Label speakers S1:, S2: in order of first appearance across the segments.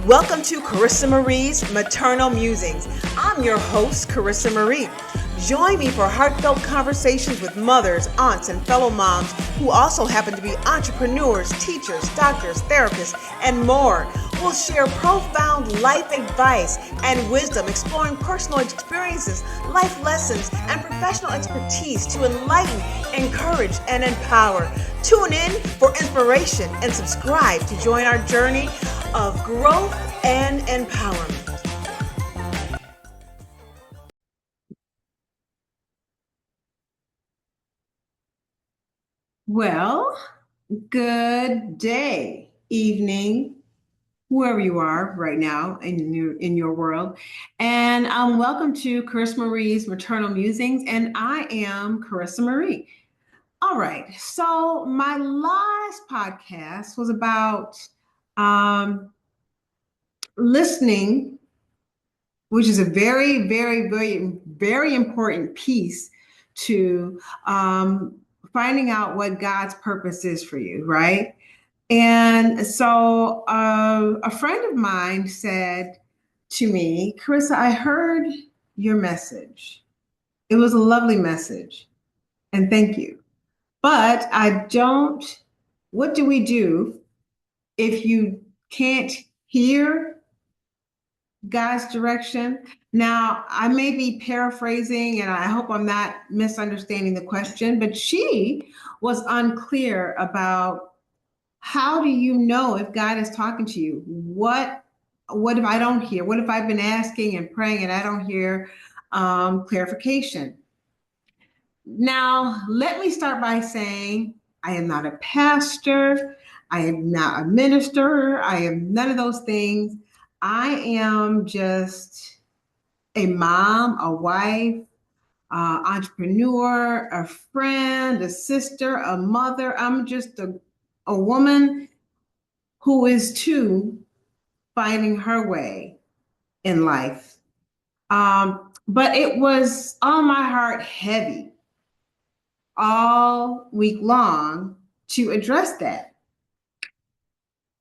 S1: Welcome to Carissa Marie's Maternal Musings. I'm your host, Carissa Marie. Join me for heartfelt conversations with mothers, aunts, and fellow moms who also happen to be entrepreneurs, teachers, doctors, therapists, and more. We'll share profound life advice and wisdom, exploring personal experiences, life lessons, and professional expertise to enlighten, encourage, and empower. Tune in for inspiration and subscribe to join our journey of growth and empowerment.
S2: Well, good day, evening, wherever you are right now in your world, and welcome to Carissa Marie's Maternal Musings, and I am Carissa Marie. All right, so my last podcast was about listening, which is a very, very, very, very important piece to finding out what God's purpose is for you, right? And so a friend of mine said to me, Carissa, I heard your message. It was a lovely message, and thank you. But I don't, what do we do if you can't hear God's direction? Now, I may be paraphrasing, and I hope I'm not misunderstanding the question, but she was unclear about how do you know if God is talking to you? What if I don't hear? What if I've been asking and praying and I don't hear clarification? Now, let me start by saying I am not a pastor. I am not a minister. I am none of those things. I am just a mom, a wife, entrepreneur, a friend, a sister, a mother. I'm just a woman who is too finding her way in life. But it was on my heart heavy all week long to address that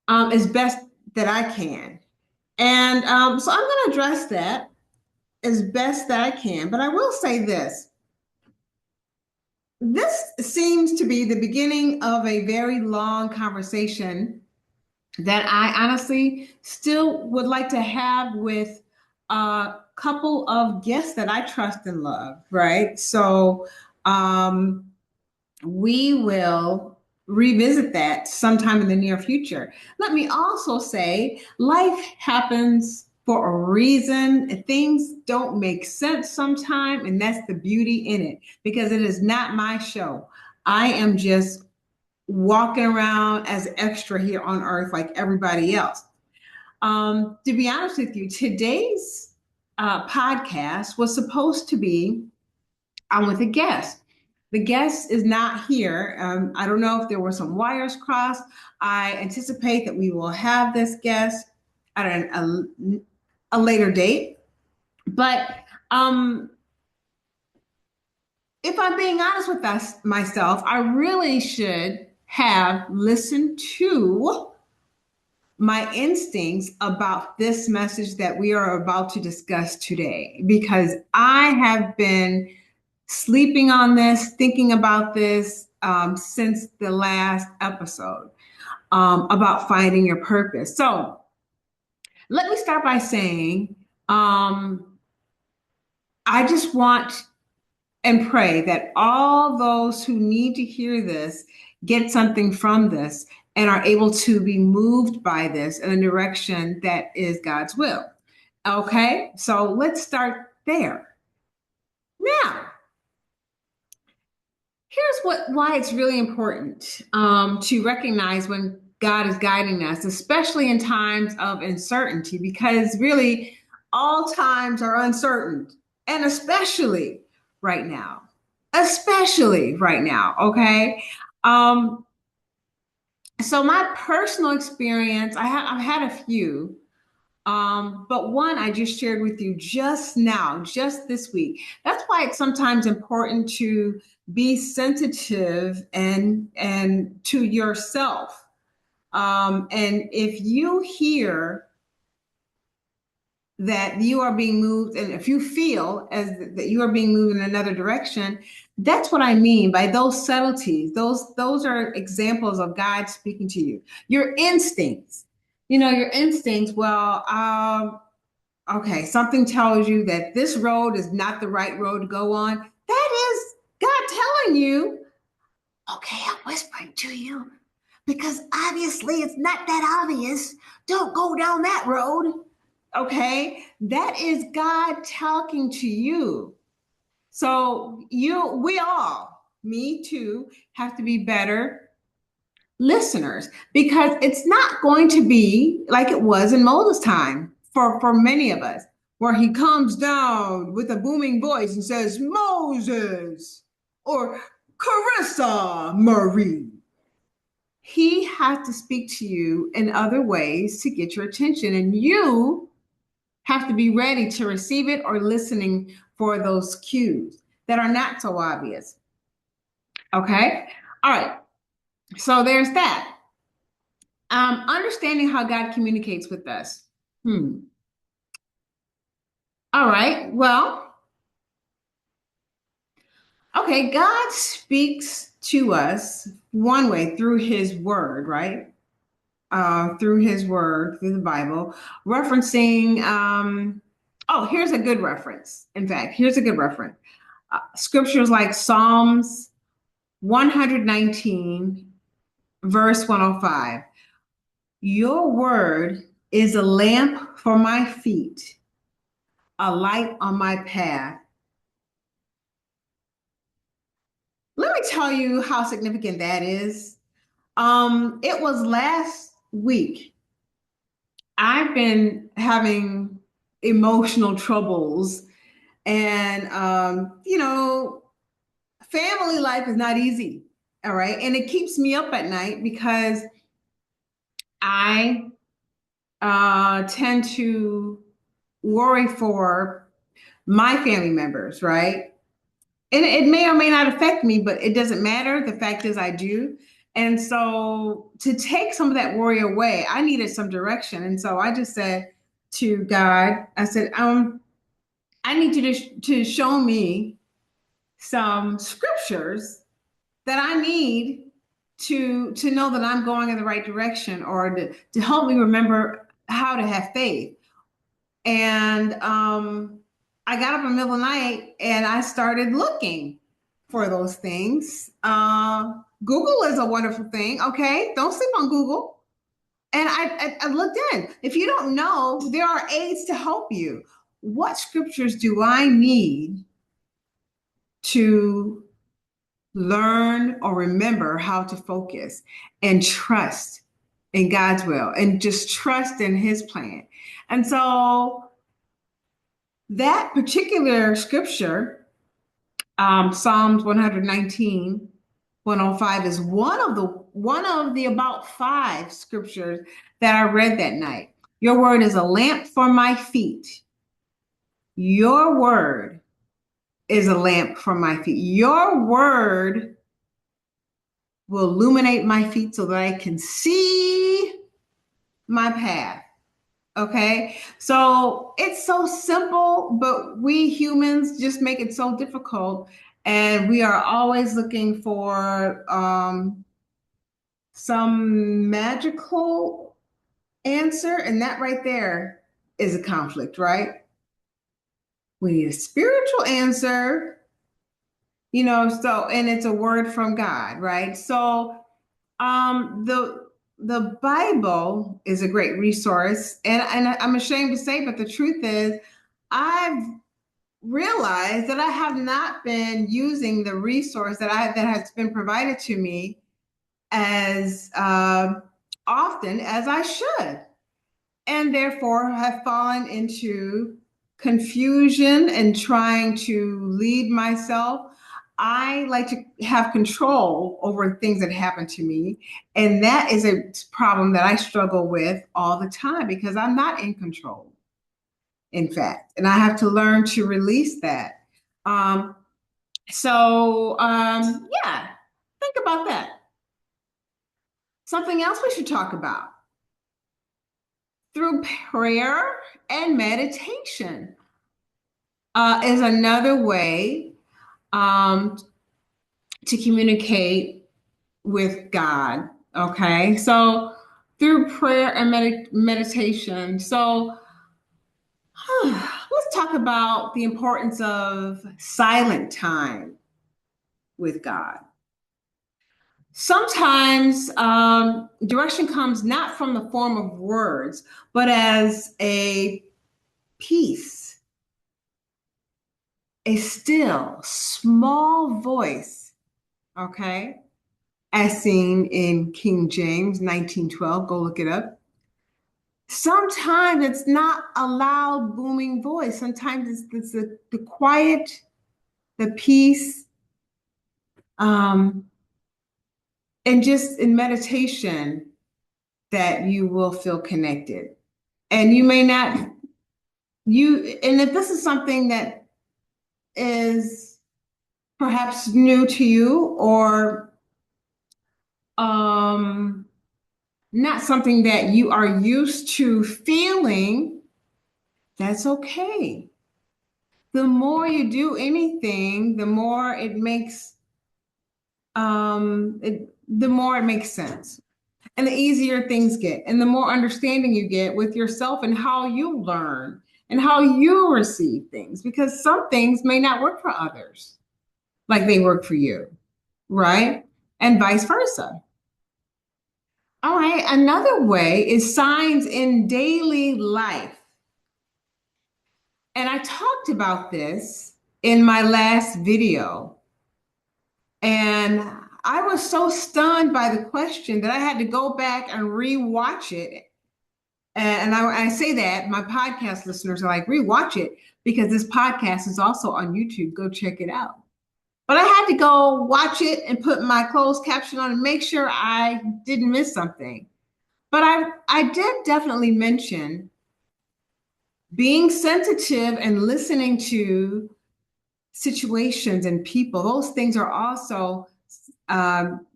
S2: as best that I can. And so I'm going to address that as best that I can. But I will say this. This seems to be the beginning of a very long conversation that I honestly still would like to have with a couple of guests that I trust and love, right? So um, we will revisit that sometime in the near future. Let me also say life happens for a reason. Things don't make sense sometimes, and that's the beauty in it because it is not my show. I am just walking around as an extra here on earth like everybody else. To be honest with you, today's podcast was supposed to be on with a guest. The guest is not here. I don't know if there were some wires crossed. I anticipate that we will have this guest at a later date. But if I'm being honest with myself, I really should have listened to my instincts about this message that we are about to discuss today because I have been sleeping on this, thinking about this since the last episode about finding your purpose. So let me start by saying I just want and pray that all those who need to hear this get something from this and are able to be moved by this in a direction that is God's will. Okay, so let's start there. Now, here's why it's really important to recognize when God is guiding us, especially in times of uncertainty, because really all times are uncertain, and especially right now. Okay. Um, so my personal experience, I've had a few, but one I just shared with you just now, just this week. That's why it's sometimes important to be sensitive and to yourself. And if you hear that you are being moved, and if you feel as that you are being moved in another direction, that's what I mean by those subtleties. Those are examples of God speaking to you. Your instincts, your instincts. Well, okay, something tells you that this road is not the right road to go on. That is God telling you, okay, I'm whispering to you because obviously it's not that obvious. Don't go down that road. Okay, that is God talking to you. So we all, me too, have to be better listeners because it's not going to be like it was in Moses' time for many of us, where he comes down with a booming voice and says, Moses or Carissa Marie. He has to speak to you in other ways to get your attention, and you have to be ready to receive it or listening for those cues that are not so obvious. Okay. All right. So there's that. Understanding how God communicates with us. All right. Well, okay. God speaks to us one way through his word, right? Through his word, through the Bible, referencing, oh, here's a good reference. In fact, here's a good reference. Scriptures like Psalms 119, verse 105. Your word is a lamp for my feet, a light on my path. Let me tell you how significant that is. It was last week. I've been having emotional troubles, and family life is not easy. All right, and it keeps me up at night because I tend to worry for my family members, right? And it may or may not affect me, but it doesn't matter. The fact is, I do. And so to take some of that worry away, I needed some direction. And so I just said to God, I said, I need you to show me some scriptures that I need to know that I'm going in the right direction, or to help me remember how to have faith. And I got up in the middle of the night and I started looking for those things. Google is a wonderful thing. Okay, don't sleep on Google. And I looked in. If you don't know, there are aids to help you. What scriptures do I need to learn or remember how to focus and trust in God's will and just trust in his plan? And so that particular scripture, Psalms 119, 105, is one of the about five scriptures that I read that night. Your word is a lamp for my feet. Your word is a lamp for my feet. Your word will illuminate my feet so that I can see my path. Okay. So it's so simple, but we humans just make it so difficult. And we are always looking for some magical answer. And that right there is a conflict, right? We need a spiritual answer, so, and it's a word from God, right? So the Bible is a great resource, and I'm ashamed to say, but the truth is, I've realized that I have not been using the resource that has been provided to me as often as I should, and therefore have fallen into confusion and trying to lead myself. I like to have control over things that happen to me. And that is a problem that I struggle with all the time because I'm not in control, in fact. And I have to learn to release that. Um, yeah, think about that. Something else we should talk about. through prayer and meditation is another way um, to communicate with God. Okay, so through prayer and meditation. So let's talk about the importance of silent time with God. Sometimes direction comes not from the form of words, but as a peace, a still, small voice, okay? As seen in King James 1912. Go look it up. Sometimes it's not a loud, booming voice. Sometimes it's the quiet, the peace, um, and just in meditation that you will feel connected. And you may not, and if this is something that is perhaps new to you or um, not something that you are used to feeling, that's okay. The more you do anything, the more it makes the more it makes sense. And the easier things get, and the more understanding you get with yourself and how you learn and how you receive things, because some things may not work for others like they work for you, right? And vice versa. All right, another way is signs in daily life. And I talked about this in my last video. And I was so stunned by the question that I had to go back and rewatch it. And I say that my podcast listeners are like, rewatch it because this podcast is also on YouTube. Go check it out. But I had to go watch it and put my closed caption on and make sure I didn't miss something. But I did definitely mention being sensitive and listening to situations and people. Those things are also um,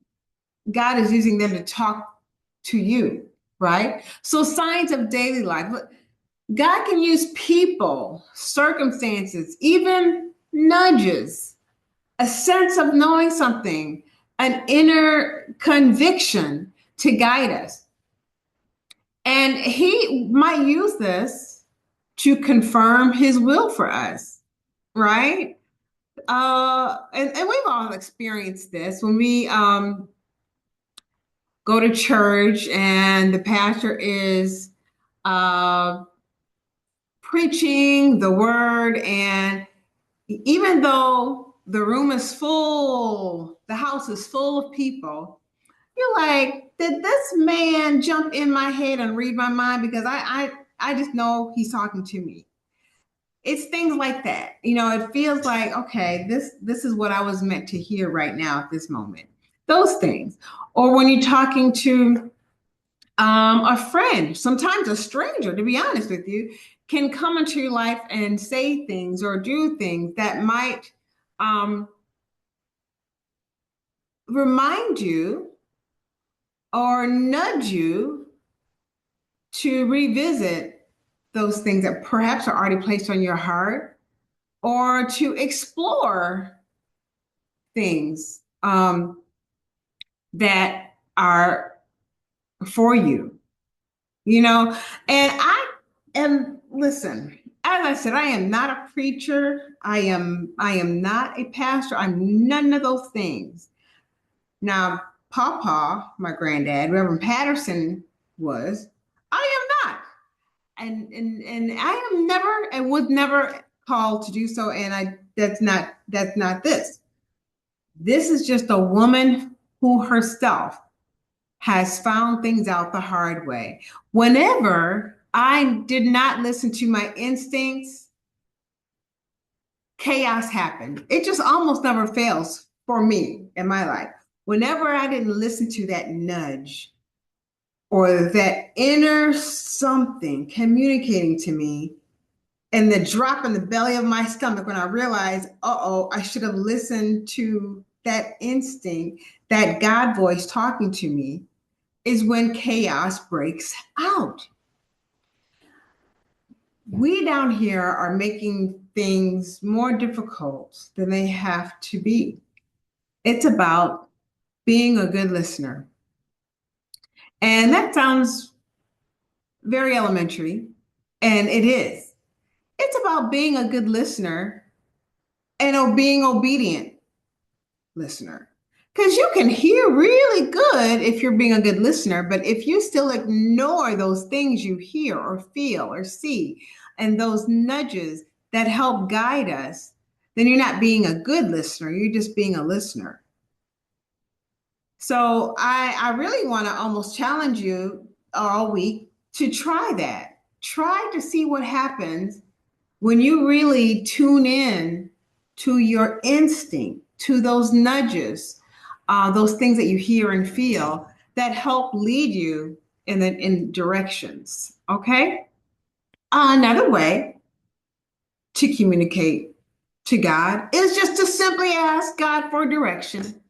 S2: God is using them to talk to you, right? So signs of daily life. God can use people, circumstances, even nudges, a sense of knowing something, an inner conviction to guide us. And he might use this to confirm his will for us, right? And we've all experienced this when we go to church and the pastor is uh, preaching the word, and even though the room is full, the house is full of people, you're like, did this man jump in my head and read my mind? Because I just know he's talking to me. It's things like that. You know, it feels like, okay, this is what I was meant to hear right now at this moment. Those things. Or when you're talking to a friend, sometimes a stranger, to be honest with you, can come into your life and say things or do things that might remind you or nudge you to revisit those things that perhaps are already placed on your heart, or to explore things that are for you, you know. And I am, listen, as I said, I am not a preacher. I am not a pastor. I'm none of those things. Now, Papa, my granddad, Reverend Patterson was. I am not. And I am never and was never called to do so. And I that's not this. This is just a woman who herself has found things out the hard way. Whenever I did not listen to my instincts, chaos happened. It just almost never fails for me in my life. Whenever I didn't listen to that nudge or that inner something communicating to me, and the drop in the belly of my stomach when I realized, uh-oh, I should have listened to that instinct, that God voice talking to me, is when chaos breaks out. we down here are making things more difficult than they have to be. It's about being a good listener. And that sounds very elementary, and it is. It's about being a good listener and being obedient listener. Because you can hear really good if you're being a good listener, but if you still ignore those things you hear or feel or see and those nudges that help guide us, then you're not being a good listener. You're just being a listener. So I really want to almost challenge you all week to try that. Try to see what happens when you really tune in to your instinct, to those nudges, those things that you hear and feel that help lead you in directions. Okay. Another way to communicate to God is just to simply ask God for direction.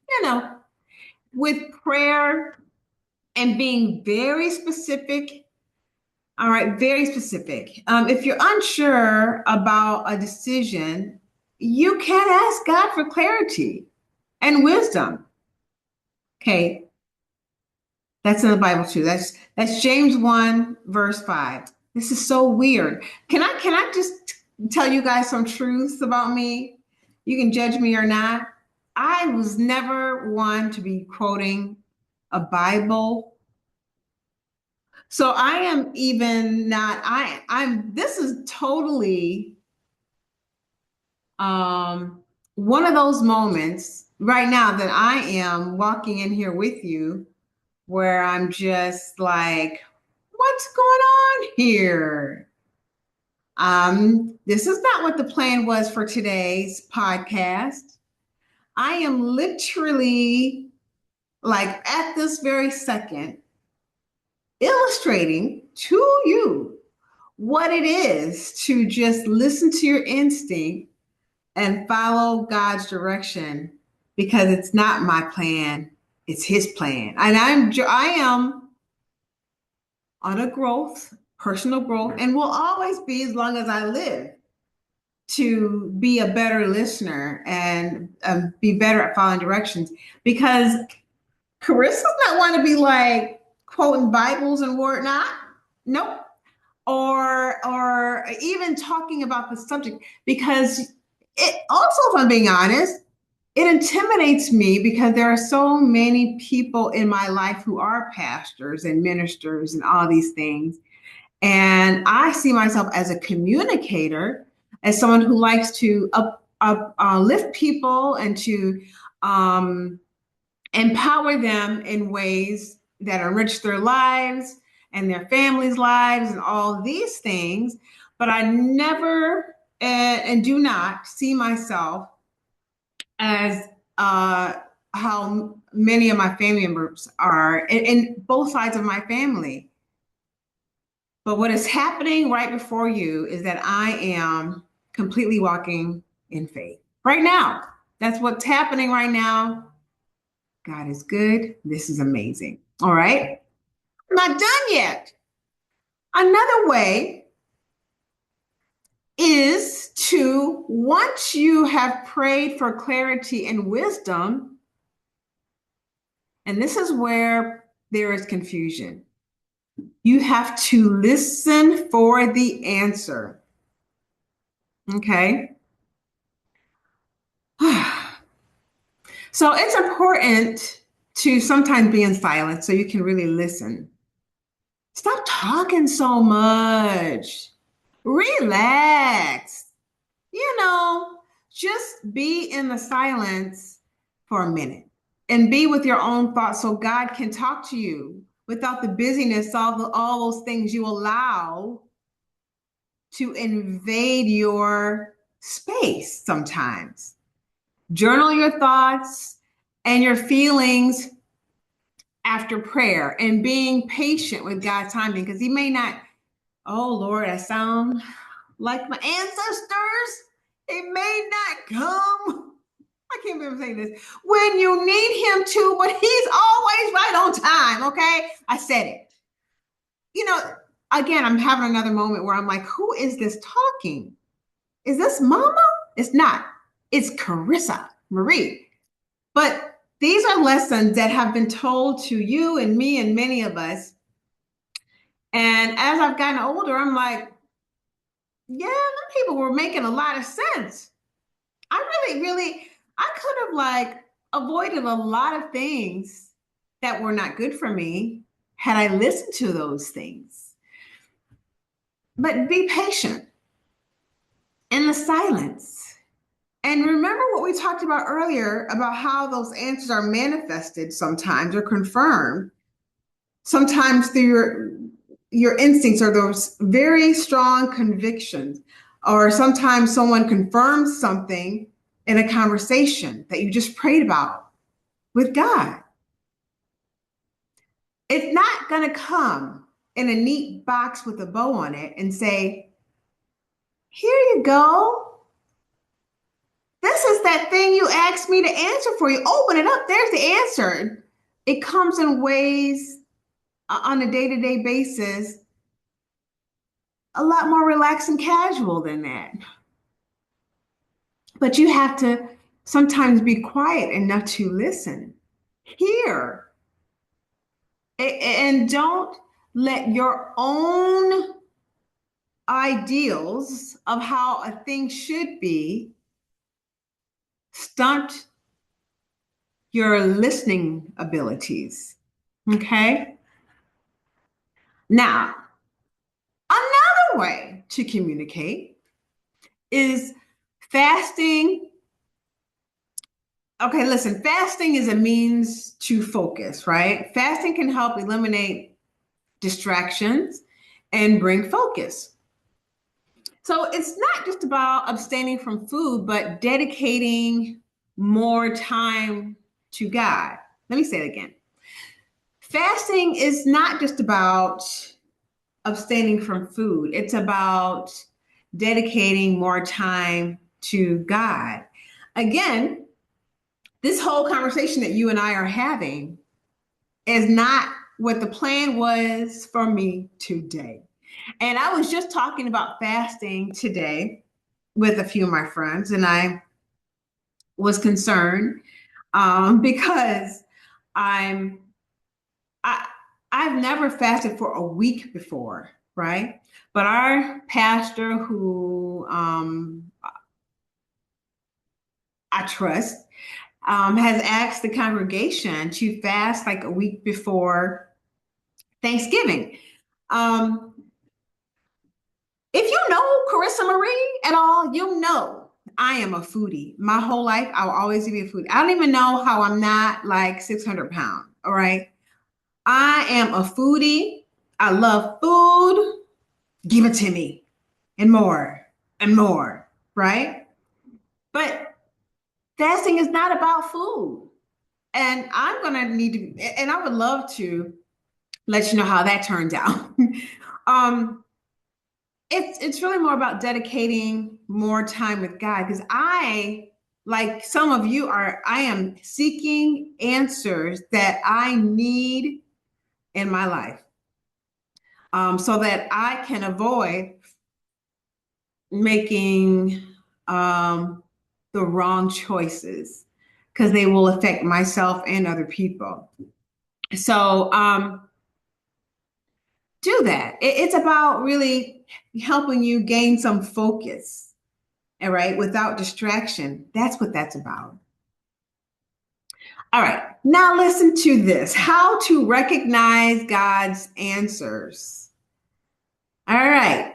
S2: With prayer and being very specific. All right, very specific. If you're unsure about a decision, you can ask God for clarity and wisdom. Okay, that's in the Bible too. That's James 1, verse 5. This is so weird. Can I just tell you guys some truths about me? You can judge me or not. I was never one to be quoting a Bible. So I am even not, I'm this is totally um one of those moments right now that I am walking in here with you where I'm just like, what's going on here? This is not what the plan was for today's podcast. I am literally like at this very second illustrating to you what it is to just listen to your instinct and follow God's direction because it's not my plan, it's his plan. And I am on a personal growth, and will always be as long as I live to be a better listener and be better at following directions because Carissa's not want to be like quoting Bibles and whatnot. Nope. Or even talking about the subject because it also, if I'm being honest, it intimidates me because there are so many people in my life who are pastors and ministers and all these things. And I see myself as a communicator, as someone who likes to lift people and to um, empower them in ways that enrich their lives and their families' lives and all these things. But I never and do not see myself as how many of my family members are in both sides of my family. But what is happening right before you is that I am completely walking in faith right now. That's what's happening right now. God is good. This is amazing. All right. I'm not done yet. Another way is to, once you have prayed for clarity and wisdom, and this is where there is confusion, you have to listen for the answer. Okay. So it's important to sometimes be in silence so you can really listen. Stop talking so much. Relax. Just be in the silence for a minute and be with your own thoughts so God can talk to you without the busyness, all those things you allow to invade your space sometimes. Journal your thoughts and your feelings after prayer and being patient with God's timing because he may not, oh Lord, I sound like my ancestors. It may not come. I can't believe I'm saying this. When you need him to, but he's always right on time. Okay. I said it. again, I'm having another moment where I'm like, who is this talking? Is this Mama? It's not. It's Carissa Marie. But these are lessons that have been told to you and me and many of us. And as I've gotten older, I'm like, yeah, the people were making a lot of sense. I I could have like avoided a lot of things that were not good for me had I listened to those things. But be patient in the silence. And remember what we talked about earlier about how those answers are manifested sometimes or confirmed, sometimes through your instincts or those very strong convictions, or sometimes someone confirms something in a conversation that you just prayed about with God. It's not going to come in a neat box with a bow on it and say, here you go. This is that thing you asked me to answer for you. Open it up. There's the answer. It comes in ways on a day to day basis, a lot more relaxed and casual than that. But you have to sometimes be quiet enough to listen, hear, and don't let your own ideals of how a thing should be stunt your listening abilities. Okay? Now, another way to communicate is fasting. Okay, listen, fasting is a means to focus, right? Fasting can help eliminate distractions and bring focus. So it's not just about abstaining from food, but dedicating more time to God. Let me say it again. Fasting is not just about abstaining from food, it's about dedicating more time to God. Again, this whole conversation that you and I are having is not what the plan was for me today. And I was just talking about fasting today with a few of my friends, and I was concerned because I'm I I've never fasted for a week before, right? But our pastor, who I trust, has asked the congregation to fast like a week before Thanksgiving. Um, if you know Carissa Marie at all, you know I am a foodie. My whole life, I will always be a foodie. I don't even know how I'm not like 600 pounds. All right. I am a foodie. I love food. Give it to me and more and more. Right. But fasting is not about food. And I'm going to need to, and I would love to let you know how that turns out. um, it's really more about dedicating more time with God because I, like some of you are, I am seeking answers that I need in my life, so that I can avoid making the wrong choices because they will affect myself and other people. So do that. It's about really helping you gain some focus, all right, without distraction. That's what that's about. All right, now listen to this, how to recognize God's answers. All right,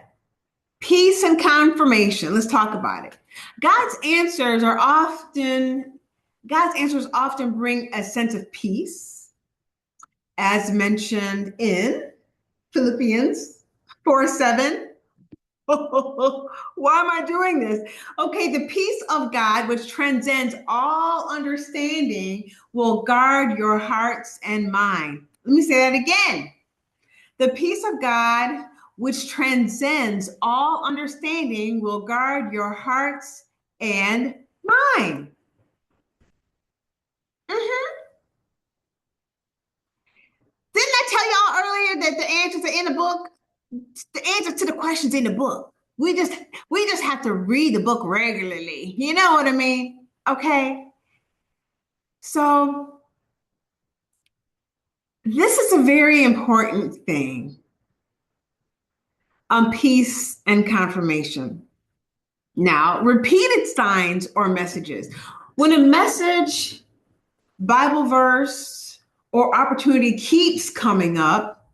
S2: peace and confirmation. Let's talk about it. God's answers often bring a sense of peace, as mentioned in Philippians 4:7. Why am I doing this? Okay, the peace of God, which transcends all understanding, will guard your hearts and mind. Let me say that again. The peace of God, which transcends all understanding, will guard your hearts and mind. Mhm. Didn't I tell y'all earlier that the answers are in the book? the answer to the questions in the book. We just have to read the book regularly. You know what I mean? Okay. So this is a very important thing on peace and confirmation. Now, repeated signs or messages. When a message, Bible verse, or opportunity keeps coming up,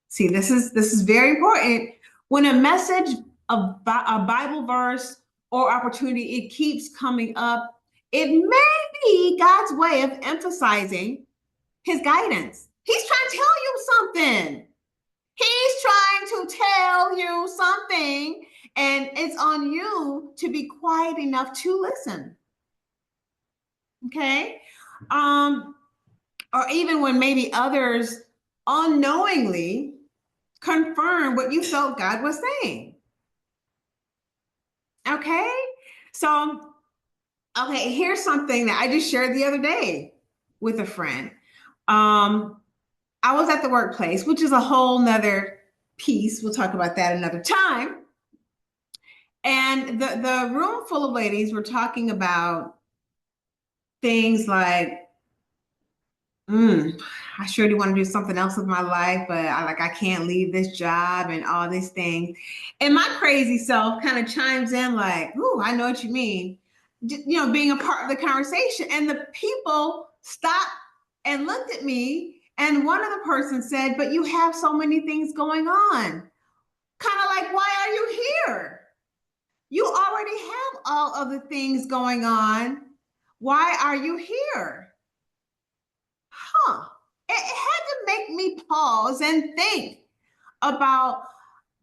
S2: see, this is very important. When a message, a Bible verse, or opportunity, it keeps coming up, it may be God's way of emphasizing his guidance. He's trying to tell you something. He's trying to tell you something, and it's on you to be quiet enough to listen. Okay? Um, or even when maybe others unknowingly confirm what you felt God was saying. Okay? So, okay, here's something that I just shared the other day with a friend. I was at the workplace, which is a whole nother piece. We'll talk about that another time. And the room full of ladies were talking about things like, I sure do want to do something else with my life, but I can't leave this job and all these things. And my crazy self kind of chimes in like, ooh, I know what you mean. Being a part of the conversation. And the people stopped and looked at me. And one of the persons said, but you have so many things going on. Kind of like, why are you here? You already have all of the things going on. Why are you here? Huh. It had to make me pause and think about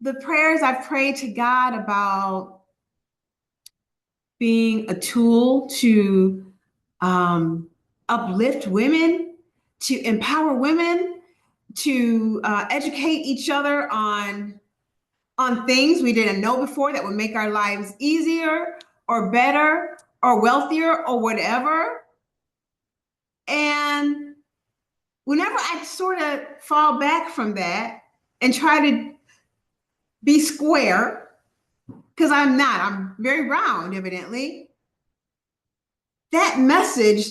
S2: the prayers I've prayed to God about being a tool to uplift women, to empower women, to educate each other on things we didn't know before that would make our lives easier or better or wealthier or whatever. And whenever I sort of fall back from that and try to be square, because I'm not, I'm very round, evidently, that message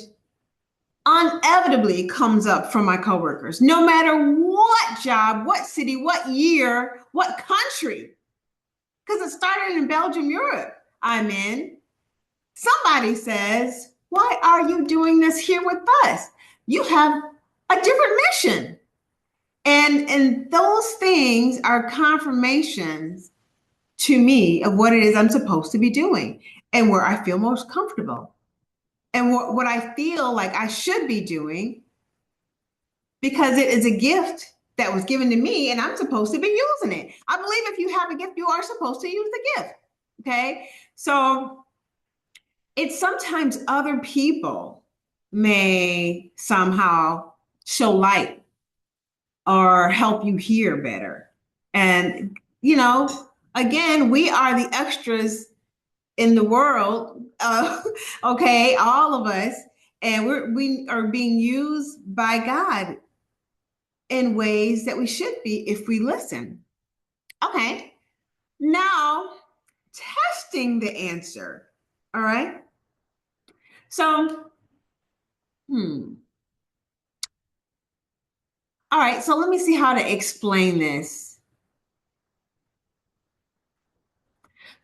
S2: inevitably comes up from my coworkers, no matter what job, what city, what year, what country. Because it started in Belgium, Europe, I'm in. Somebody says, why are you doing this here with us? You have a different mission. And those things are confirmations to me of what it is I'm supposed to be doing and where I feel most comfortable and what I feel like I should be doing because it is a gift that was given to me and I'm supposed to be using it. I believe if you have a gift, you are supposed to use the gift. Okay. So it's sometimes other people may somehow show light or help you hear better. And, again, we are the extras in the world, okay, all of us, and we are being used by God in ways that we should be if we listen. Okay, now testing the answer. All right. So, all right, so let me see how to explain this.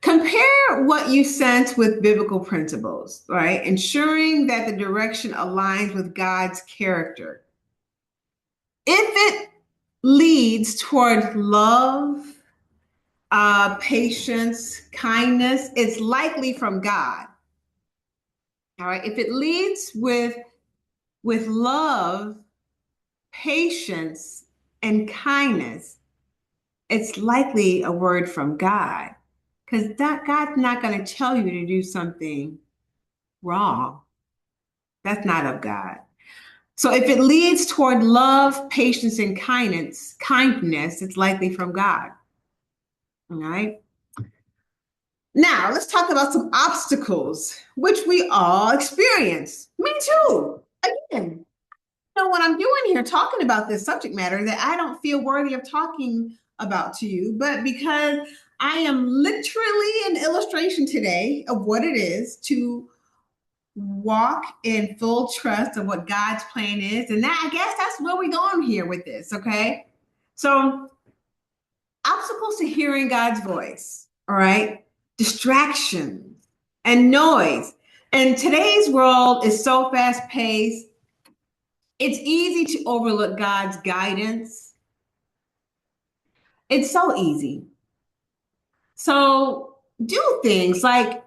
S2: Compare what you sense with biblical principles, right? Ensuring that the direction aligns with God's character. If it leads toward love, patience, kindness, it's likely from God. All right. If it leads with love, patience, and kindness, it's likely a word from God. Because God's not going to tell you to do something wrong. That's not of God. So if it leads toward love, patience, and kindness, it's likely from God. All right. Now let's talk about some obstacles, which we all experience. Me too. Again, what I'm doing here, talking about this subject matter that I don't feel worthy of talking about to you, but because I am literally an illustration today of what it is to walk in full trust of what God's plan is. And that, I guess that's where we're going here with this, okay? So obstacles to hearing God's voice, all right? Distractions and noise. And today's world is so fast paced, it's easy to overlook God's guidance. It's so easy. So do things like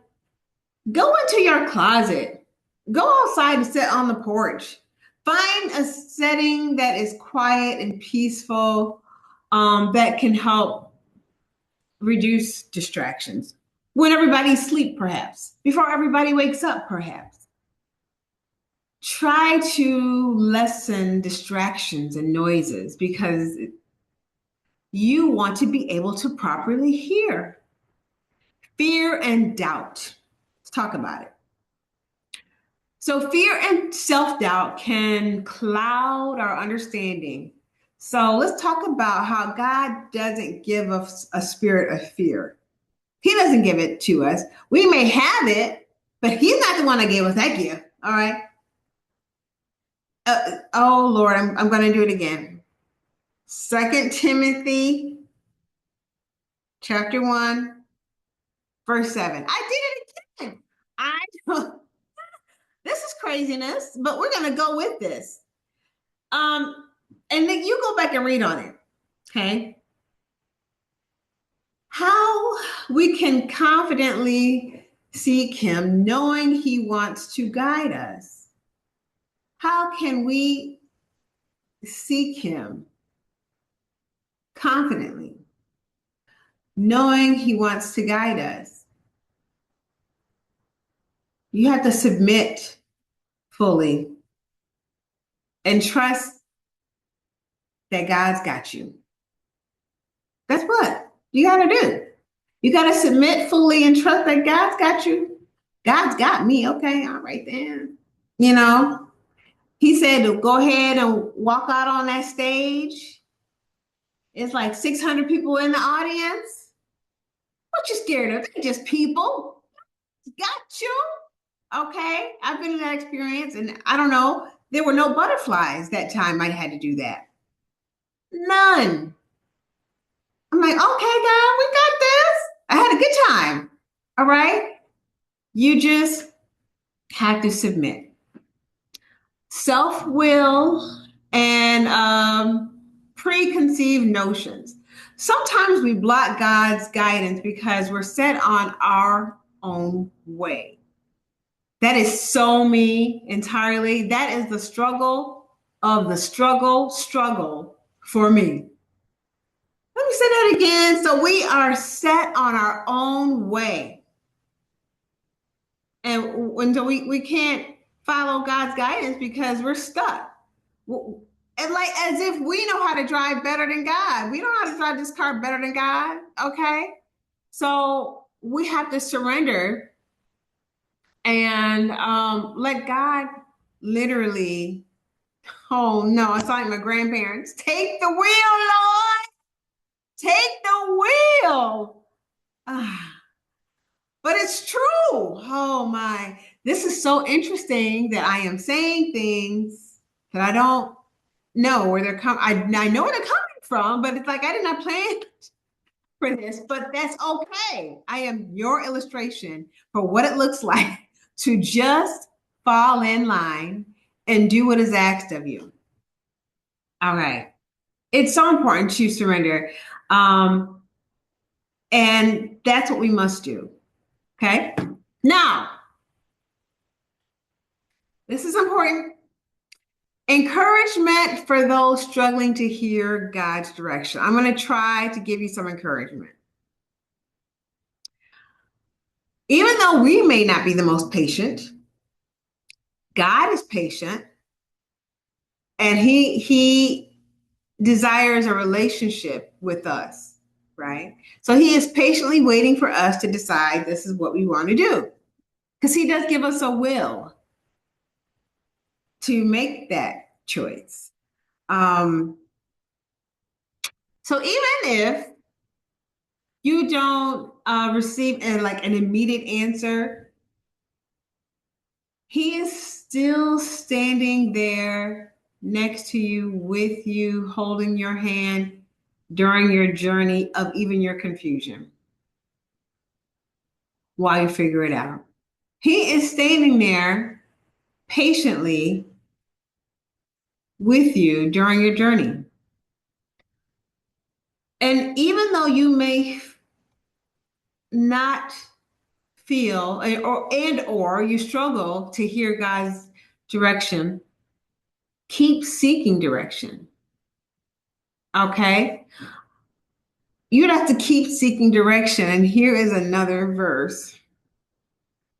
S2: go into your closet, go outside and sit on the porch, find a setting that is quiet and peaceful, that can help reduce distractions. When everybody's asleep, perhaps, before everybody wakes up, perhaps. Try to lessen distractions and noises because you want to be able to properly hear. Fear and doubt. Let's talk about it. So, fear and self doubt can cloud our understanding. So, let's talk about how God doesn't give us a spirit of fear. He doesn't give it to us. We may have it, but He's not the one that gave us that gift. All right. Oh, Lord, I'm going to do it again. 2 Timothy chapter 1, verse 7. I did it again. I know this is craziness, but we're going to go with this. And then you go back and read on it. Okay. How we can confidently seek Him knowing He wants to guide us. How can we seek Him confidently knowing He wants to guide us? You have to submit fully and trust that God's got you. That's what you got to do. You got to submit fully and trust that God's got you. God's got me. Okay, all right then. You know, He said to go ahead and walk out on that stage. It's like 600 people in the audience. What you scared of? They're just people. Got you. Okay, I've been in that experience, and I don't know. There were no butterflies that time I had to do that. None. I'm like, okay, God, we got this. I had a good time. All right. You just have to submit. Self-will and preconceived notions. Sometimes we block God's guidance because we're set on our own way. That is so me entirely. That is the struggle of the struggle for me. Let me say that again. So we are set on our own way. And so we can't follow God's guidance because we're stuck. And like as if we know how to drive better than God. We don't know how to drive this car better than God. Okay. So we have to surrender and let God literally, oh no, it's like my grandparents. Take the wheel, Lord. Take the wheel. But it's true. Oh my. This is so interesting that I am saying things that I don't know where they're coming. I know where they're coming from, but it's like I did not plan for this, but that's okay. I am your illustration for what it looks like to just fall in line and do what is asked of you. All right. It's so important to surrender. And that's what we must do. Okay. Now, this is important. Encouragement for those struggling to hear God's direction. I'm going to try to give you some encouragement. Even though we may not be the most patient, God is patient and he desires a relationship with us, right? So He is patiently waiting for us to decide this is what we want to do because He does give us a will to make that choice. So even if you don't receive like an immediate answer, he is still standing there next to you, with you, holding your hand during your journey of even your confusion while you figure it out. He is standing there patiently with you during your journey. And even though you may not feel or you struggle to hear God's direction, keep seeking direction. Okay? You'd have to keep seeking direction. And here is another verse.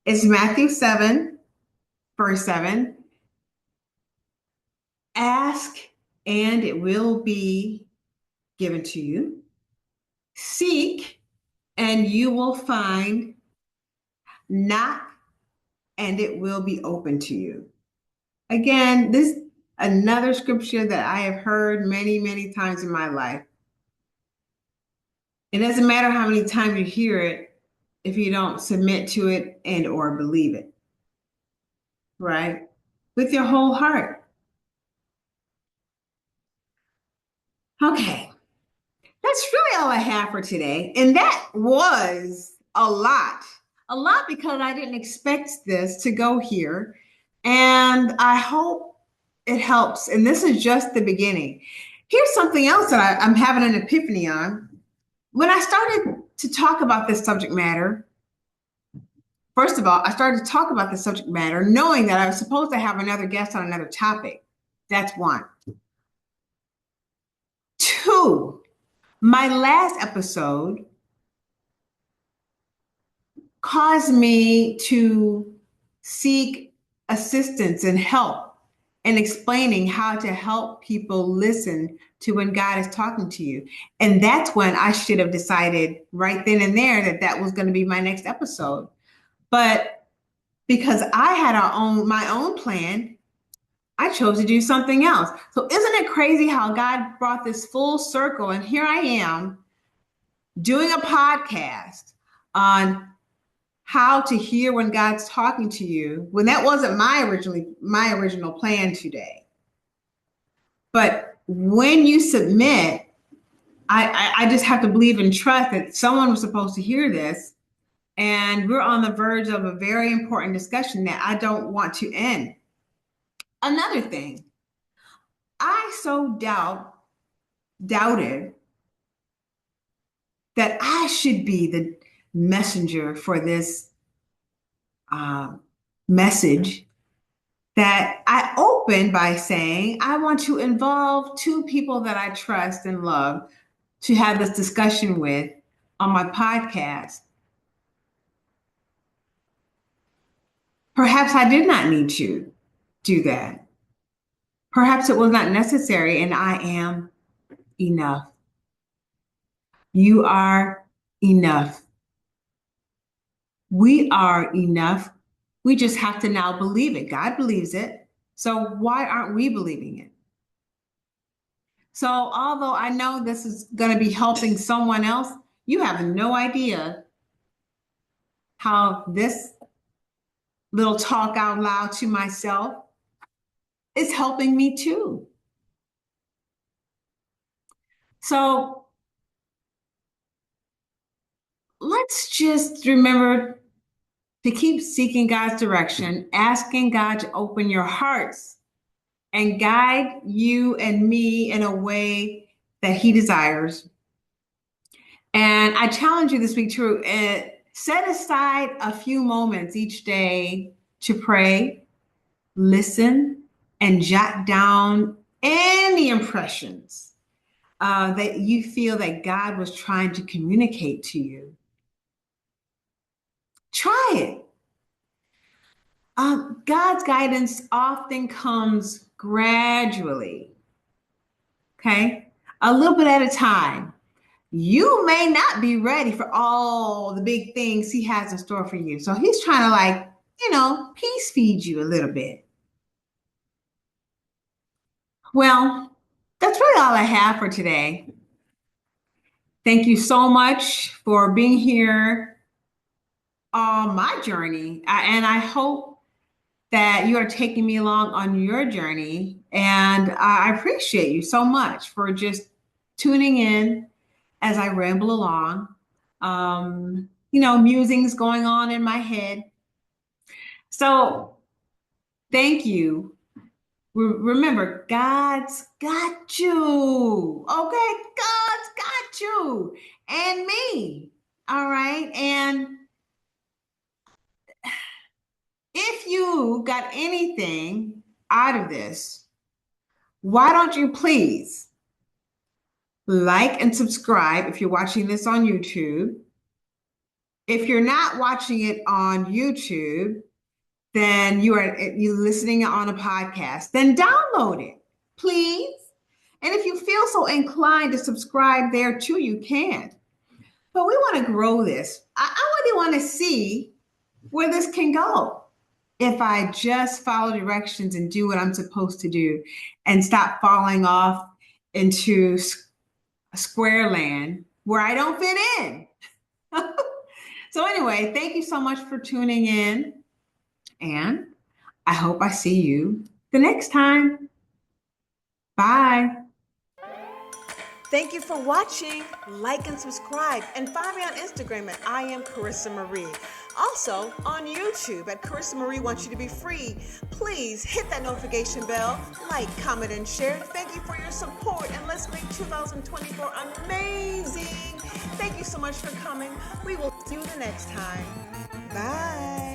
S2: It's Matthew 7, verse 7. Ask and it will be given to you. Seek and you will find. Knock and it will be open to you. Again, this another scripture that I have heard many, many times in my life. It doesn't matter how many times you hear it if you don't submit to it and or believe it, right? With your whole heart. Okay, that's really all I have for today. And that was a lot. A lot because I didn't expect this to go here. And I hope it helps. And this is just the beginning. Here's something else that I'm having an epiphany on. When I started to talk about this subject matter, first of all, I started to talk about this subject matter knowing that I was supposed to have another guest on another topic. That's one. Two, my last episode caused me to seek assistance and help in explaining how to help people listen to when God is talking to you. And that's when I should have decided right then and there that that was going to be my next episode. But because I had my own plan, I chose to do something else. So isn't it crazy how God brought this full circle? And here I am doing a podcast on how to hear when God's talking to you, when that wasn't my original plan today. But when you submit, I just have to believe and trust that someone was supposed to hear this. And we're on the verge of a very important discussion that I don't want to end. Another thing, I so doubted that I should be the messenger for this message that I opened by saying, I want to involve two people that I trust and love to have this discussion with on my podcast. Perhaps I did not need to do that. Perhaps it was not necessary, and I am enough. You are enough. We are enough. We just have to now believe it. God believes it. So why aren't we believing it? So although I know this is going to be helping someone else, you have no idea how this little talk out loud to myself is helping me too. So let's just remember to keep seeking God's direction, asking God to open your hearts and guide you and me in a way that He desires. And I challenge you this week to set aside a few moments each day to pray, listen, and jot down any impressions that you feel that God was trying to communicate to you. Try it. God's guidance often comes gradually, okay? A little bit at a time. You may not be ready for all the big things He has in store for you. So He's trying to, like, peace feed you a little bit. Well, that's really all I have for today. Thank you so much for being here on my journey. And I hope that you are taking me along on your journey. And I appreciate you so much for just tuning in as I ramble along. Musings going on in my head. So thank you. Remember, God's got you. Okay, God's got you and me. All right. And if you got anything out of this, why don't you please like and subscribe if you're watching this on YouTube? If you're not watching it on YouTube, then you listening on a podcast, then download it, please. And if you feel so inclined to subscribe there too, you can. But we want to grow this. I really want to see where this can go if I just follow directions and do what I'm supposed to do and stop falling off into square land where I don't fit in. So anyway, thank you so much for tuning in, and I hope I see you the next time. Bye.
S1: Thank you for watching. Like and subscribe, and find me on Instagram at I am Carissa Marie. Also on YouTube at Carissa Marie Wants You to Be Free. Please hit that notification bell, like, comment, and share. Thank you for your support, and let's make 2024 amazing. Thank you so much for coming. We will see you the next time. Bye.